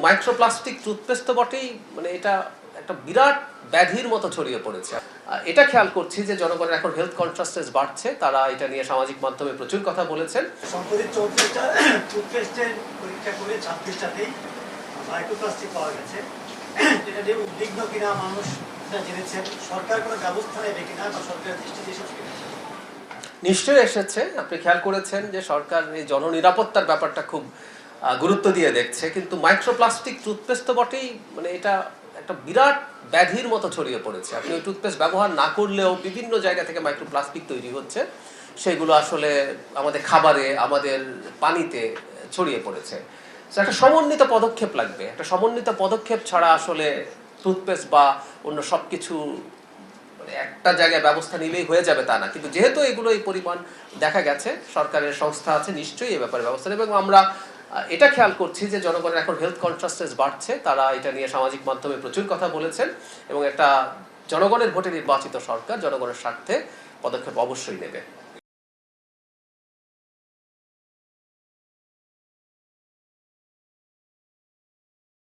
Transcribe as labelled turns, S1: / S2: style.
S1: Microplastic toothpaste তো বটেই, মানে এটা একটা বিরাট ব্যাধির মতো ছড়িয়ে পড়েছে। এটা খেয়াল করছি যে জনগণের এখন হেলথ কনসাসনেস বাড়ছে, তারা এটা নিয়ে সামাজিক মাধ্যমে প্রচুর কথা বলেছেন।
S2: সম্প্রতি 34টা টুথপেস্টের পরীক্ষা করে 26টাতেই মাইক্রোপ্লাস্টিক পাওয়া গেছে। এটা নিয়ে উদ্বিগ্ন কিনা মানুষ জেনেছেন, সরকার কোনো ব্যবস্থা নেবে কিনা বা সরকারের দৃষ্টিতে এসেছে কিনা?
S1: নিশ্চয়ই এসেছে। আপনি খেয়াল করেছেন যে সরকার এই জননিরাপত্তার ব্যাপারটা খুব গুরুত্ব দিয়ে দেখছে, কিন্তু মাইক্রোপ্লাস্টিক টুথপেস্ট তো বটেই, মানে এটা একটা বিরাট ব্যাধির মতো ছড়িয়ে পড়েছে। আপনি ওই টুথপেস্ট ব্যবহার না করলেও বিভিন্ন জায়গা থেকে মাইক্রোপ্লাস্টিক তৈরি হচ্ছে, সেগুলো আসলে আমাদের খাবারে, আমাদের পানিতে ছড়িয়ে পড়েছে। একটা সমন্বিত পদক্ষেপ লাগবে। একটা সমন্বিত পদক্ষেপ ছাড়া আসলে টুথপেস্ট বা অন্য সব কিছু একটা জায়গায় ব্যবস্থা নিলেই হয়ে যাবে তা না। কিন্তু যেহেতু এগুলো এই পরিমাণ দেখা গেছে, সরকারের সংস্থা আছে, নিশ্চয়ই এ ব্যাপারে ব্যবস্থা নেবে। এবং আমরা এটা খেয়াল করছি যে জনগণের এখন হেলথ কনসাসনেস বাড়ছে, তারা এটা নিয়ে সামাজিক মাধ্যমে প্রচুর কথা বলেছেন এবং একটা জনগণের ভোটে নির্বাচিত সরকার জনগণের স্বার্থে পদক্ষেপ অবশ্যই নেবে।